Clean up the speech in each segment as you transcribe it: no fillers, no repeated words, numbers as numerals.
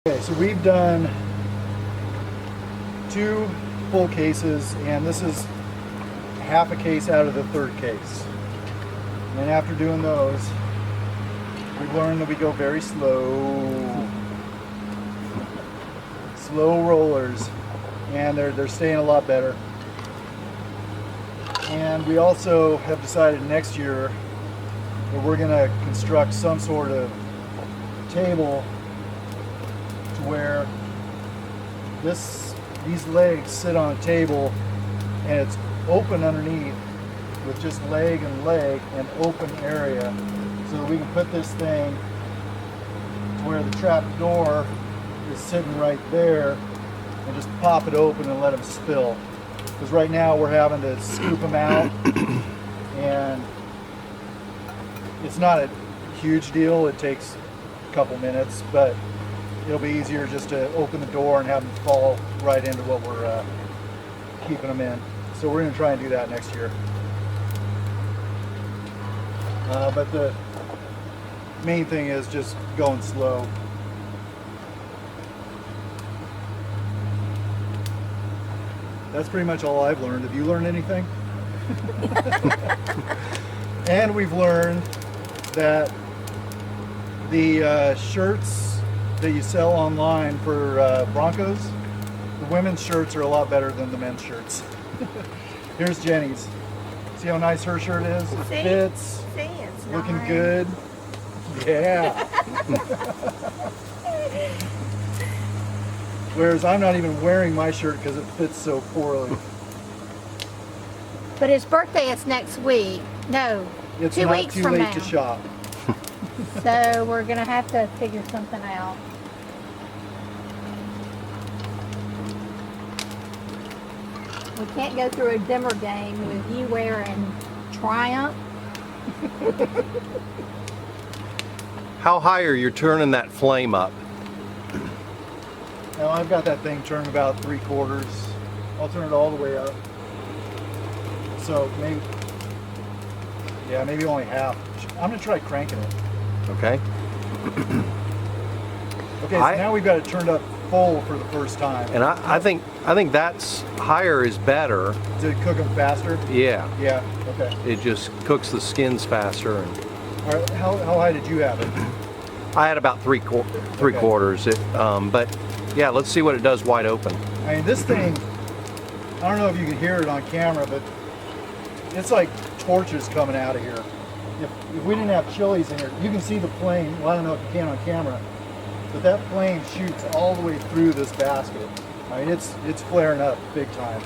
Okay, so we've done 2 full cases, and this is half a case out of the 3rd case. And after doing those, we've learned that we go very slow rollers, and they're staying a lot better. And we also have decided next year that we're going to construct some sort of table to where these legs sit on a table and it's open underneath with just leg and leg and open area, so that we can put this thing to where the trap door is sitting right there and just pop it open and let them spill. Because right now we're having to scoop them out, and it's not a huge deal. It takes a couple minutes, but it'll be easier just to open the door and have them fall right into what we're keeping them in. So we're going to try and do that next year. But the main thing is just going slow. That's pretty much all I've learned. Have you learned anything? And we've learned that the shirts that you sell online for Broncos, the women's shirts are a lot better than the men's shirts. Here's Jenny's. See how nice her shirt is? It fits. It's looking nice. Good. Yeah. Whereas I'm not even wearing my shirt because it fits so poorly. But his birthday is next week. No, It's 2 not weeks too from late now. to shop. So we're gonna have to figure something out. We can't go through a dimmer game with you wearing Triumph. How high are you turning that flame up? Now I've got that thing turned about 3/4. I'll turn it all the way up. So maybe, yeah, maybe only half. I'm gonna try cranking it. Okay. Okay, so now we've got it turned up full for the first time. And I think that's higher is better. To cook them faster? Yeah. Yeah, okay. It just cooks the skins faster. And All right, how high did you have it? I had about three quarters. But yeah, let's see what it does wide open. I mean, this thing, I don't know if you can hear it on camera, but it's like torches coming out of here. If we didn't have chilies in here, you can see the flame. Well, I don't know if you can on camera, but that flame shoots all the way through this basket. I mean, it's flaring up big time.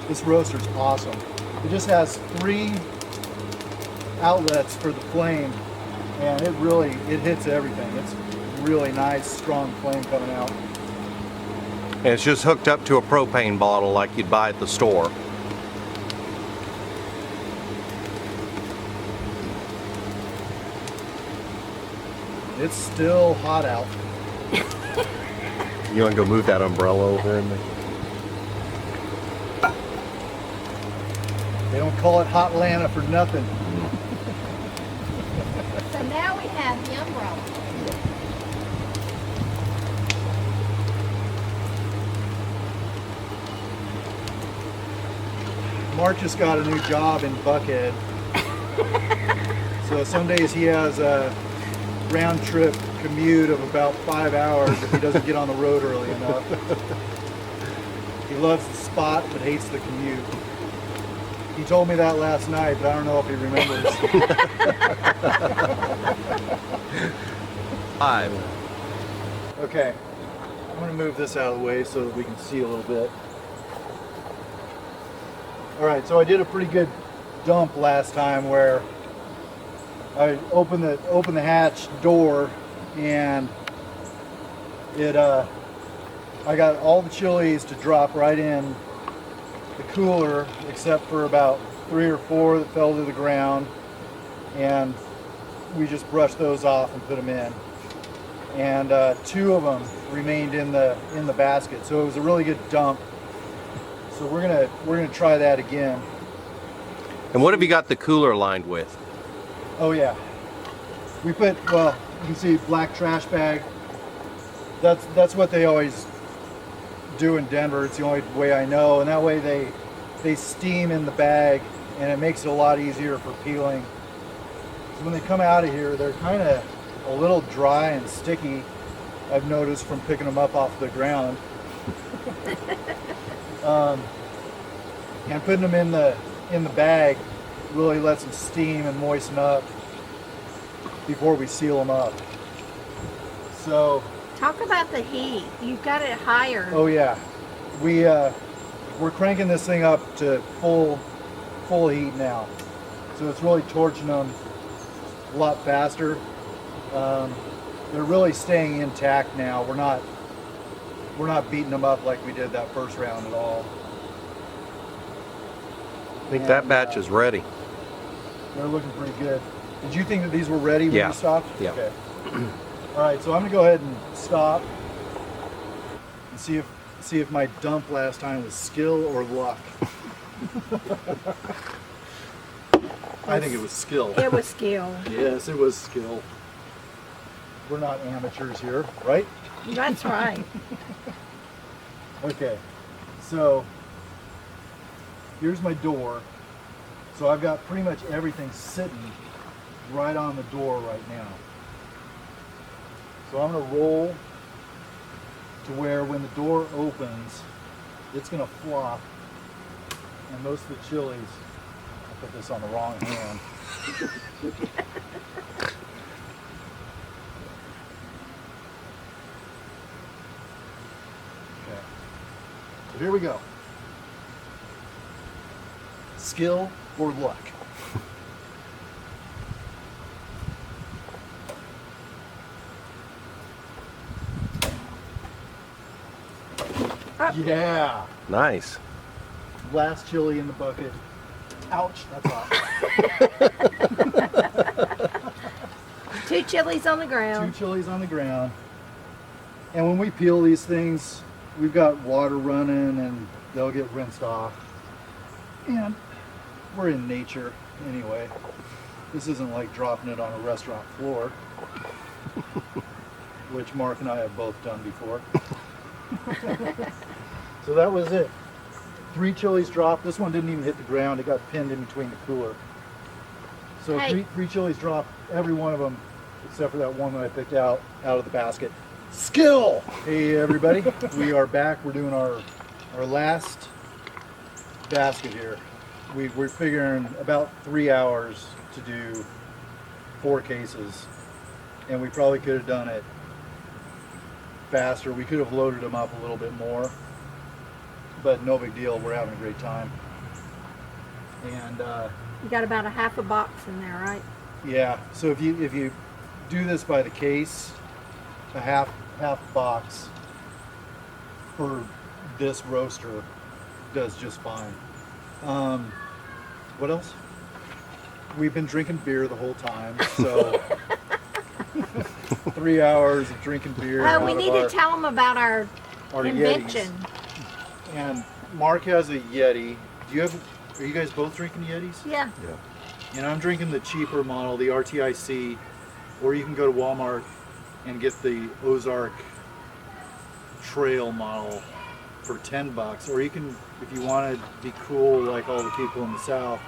This roaster's awesome. It just has 3 outlets for the flame, and it hits everything. It's really nice, strong flame coming out. And it's just hooked up to a propane bottle like you'd buy at the store. It's still hot out. You want to go move that umbrella over in there? They don't call it Hot Atlanta for nothing. So now we have the umbrella. Mark just got a new job in Buckhead. So some days he has a round trip commute of about 5 hours if he doesn't get on the road early enough. He loves the spot but hates the commute. He told me that last night, but I don't know if he remembers. 5. Okay, I'm going to move this out of the way so that we can see a little bit. Alright, so I did a pretty good dump last time where I opened the hatch door, and I got all the chilies to drop right in the cooler, except for about 3 or 4 that fell to the ground, and we just brushed those off and put them in. And 2 of them remained in the basket, so it was a really good dump. So we're gonna try that again. And what have you got the cooler lined with? Oh yeah, we put, well, you can see black trash bag That's what they always do in Denver. It's the only way I know, and that way they steam in the bag, and it makes it a lot easier for peeling. So when they come out of here, they're kind of a little dry and sticky. I've noticed from picking them up off the ground. And putting them in the bag really lets them steam and moisten up before we seal them up. So. Talk about the heat. You've got it higher. Oh yeah, we're cranking this thing up to full heat now, so it's really torching them a lot faster. They're really staying intact now. We're not beating them up like we did that first round at all. I think that batch is ready. They're looking pretty good. Did you think that these were ready when Yeah. you stopped? Yeah. Okay. All right, so I'm gonna go ahead and stop and see if my dump last time was skill or luck. I think it was skill. It was skill. Yes, it was skill. We're not amateurs here, right? That's right. Okay, so here's my door. So I've got pretty much everything sitting right on the door right now. So I'm going to roll to where when the door opens, it's going to flop, and most of the chilies, I put this on the wrong hand. Okay, so here we go. Skill or luck? Yeah. Nice. Last chili in the bucket. Ouch, that's hot. 2 chilies on the 2 ground. chilies on the ground. And when we peel these things, we've got water running and they'll get rinsed off. And we're in nature anyway. This isn't like dropping it on a restaurant floor, which Mark and I have both done before. So that was it. 3 chilies dropped. This one didn't even hit the ground. It got pinned in between the cooler. So Hey. three chilies dropped, every one of them, except for that one that I picked out of the basket. Skill! Hey everybody, we are back. We're doing our last basket here. We're figuring about 3 hours to do 4 cases. And we probably could have done it faster. We could have loaded them up a little bit more, but no big deal. We're having a great time. And You got about a half a box in there, right? yeah, so if you do this by the case, a half box for this roaster does just fine. What else? We've been drinking beer the whole time, so 3 hours of drinking beer. Oh, we out of need to tell them about our invention. Yetis. And Mark has a Yeti. Are you guys both drinking Yetis? Yeah. And I'm drinking the cheaper model, the RTIC, or you can go to Walmart and get the Ozark Trail model for $10. Or you can, if you want to be cool like all the people in the South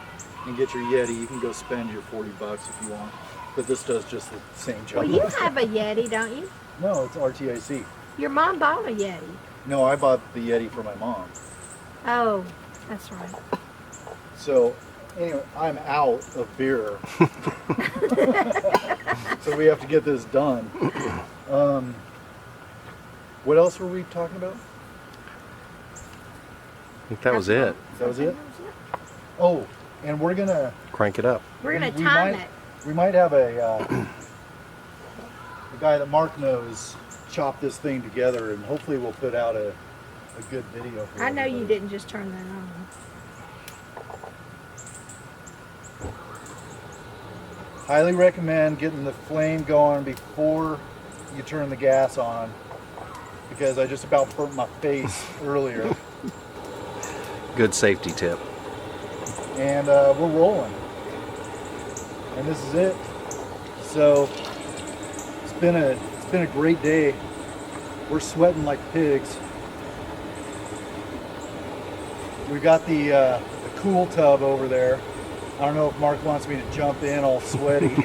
and get your Yeti, you can go spend your $40 if you want. But this does just the same job. Well, you have a Yeti, don't you? No, it's RTIC. Your mom bought a Yeti. No, I bought the Yeti for my mom. Oh, that's right. So, anyway, I'm out of beer. So we have to get this done. What else were we talking about? I think that was it. That was it? Oh, and we're gonna Crank it up. We're gonna we time might- it. We might have a guy that Mark knows chop this thing together, and hopefully we'll put out a good video for I know you everybody. didn't just turn that on. Highly recommend getting the flame going before you turn the gas on, because I just about burnt my face earlier. Good safety tip. And we're rolling. And this is it. So it's been a great day We're sweating like pigs. We got the cool tub over there. I don't know if Mark wants me to jump in all sweaty.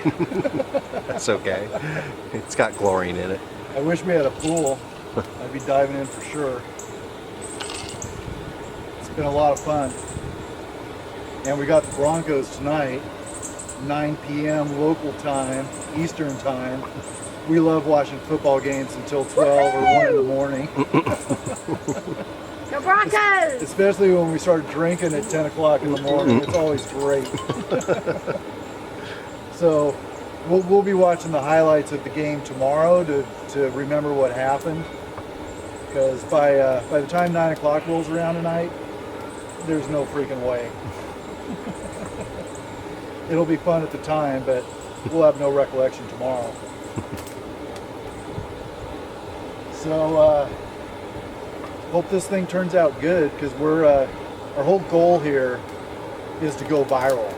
That's okay. It's got chlorine in it. I wish we had a pool. I'd be diving in for sure. It's been a lot of fun. And we got the Broncos tonight, 9 p.m. local time, Eastern time. We love watching football games until 12 or 1 in the morning. Go Broncos! Especially when we start drinking at 10 o'clock in the morning. It's always great. So we'll be watching the highlights of the game tomorrow to remember what happened. Because by the time 9 o'clock rolls around tonight, there's no freaking way. It'll be fun at the time, but we'll have no recollection tomorrow. So hope this thing turns out good, because we're our whole goal here is to go viral.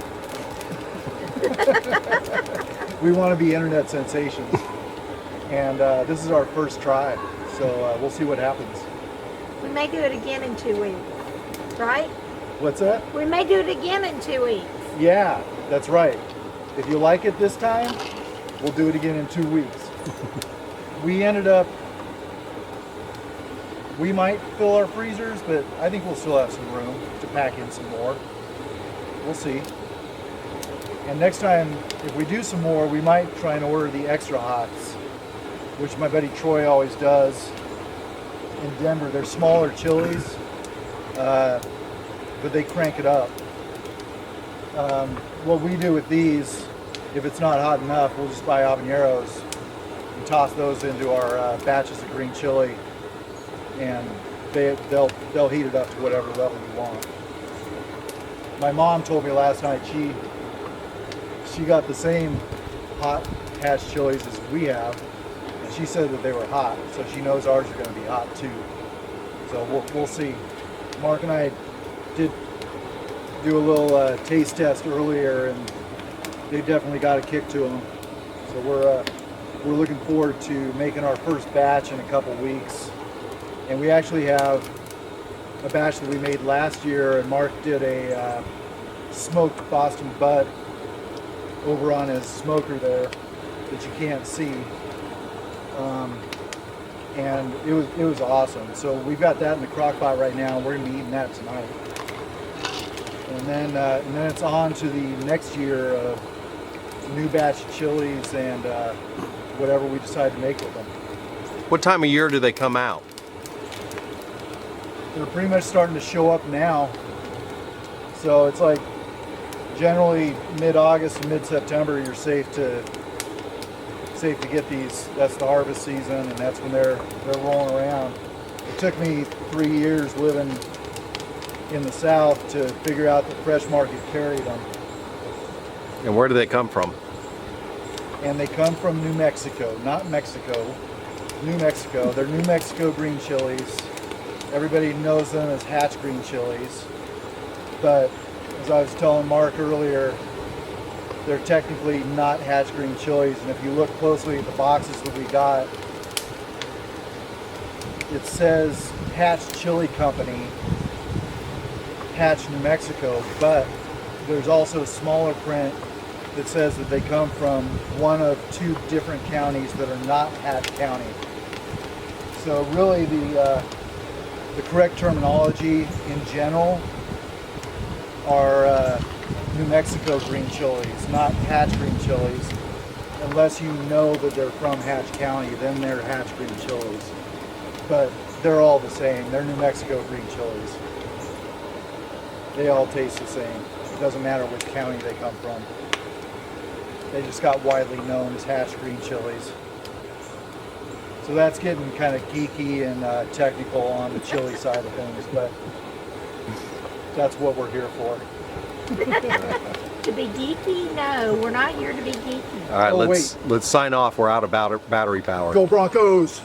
We want to be internet sensations, and this is our first try, so we'll see what happens. We may do it again in 2 weeks, right? What's that? We may do it again in 2 weeks. Yeah, that's right. If you like it this time, we'll do it again in 2 weeks. We might fill our freezers, but I think we'll still have some room to pack in some more. We'll see. And next time, if we do some more, we might try and order the extra hots, which my buddy Troy always does in Denver. They're smaller chilies, but they crank it up. What we do with these, if it's not hot enough, we'll just buy habaneros and toss those into our batches of green chili, and they'll heat it up to whatever level you want. My mom told me last night she got the same hot hatch chilies as we have, and she said that they were hot, so she knows ours are going to be hot too. So we'll see. Mark and I did do a little taste test earlier, and they definitely got a kick to them. So we're looking forward to making our first batch in a couple weeks. And we actually have a batch that we made last year, and Mark did a smoked Boston butt over on his smoker there that you can't see, and it was awesome. So we've got that in the crock pot right now, and we're gonna be eating that tonight. And then it's on to the next year of new batch of chilies and whatever we decide to make with them. What time of year do they come out? They're pretty much starting to show up now. So it's like generally mid-August and mid-September you're safe to get these. That's the harvest season, and that's when they're rolling around. It took me 3 years living in the South to figure out that Fresh Market carried them. And where do they come from? And they come from New Mexico, not Mexico, New Mexico. They're New Mexico green chilies. Everybody knows them as hatch green chilies, but as I was telling Mark earlier, they're technically not hatch green chilies, and if you look closely at the boxes that we got, it says Hatch Chili Company, Hatch, New Mexico, but there's also smaller print that says that they come from one of 2 different counties that are not Hatch County. So really the correct terminology in general are New Mexico green chilies, not Hatch green chilies. Unless you know that they're from Hatch County, then they're Hatch green chilies. But they're all the same. They're New Mexico green chilies. They all taste the same. It doesn't matter which county they come from. They just got widely known as Hatch green chilies. So that's getting kind of geeky and technical on the chili side of things, but that's what we're here for. To be geeky? No, we're not here to be geeky. All right, Oh, let's sign off. We're out of battery power. Go Broncos!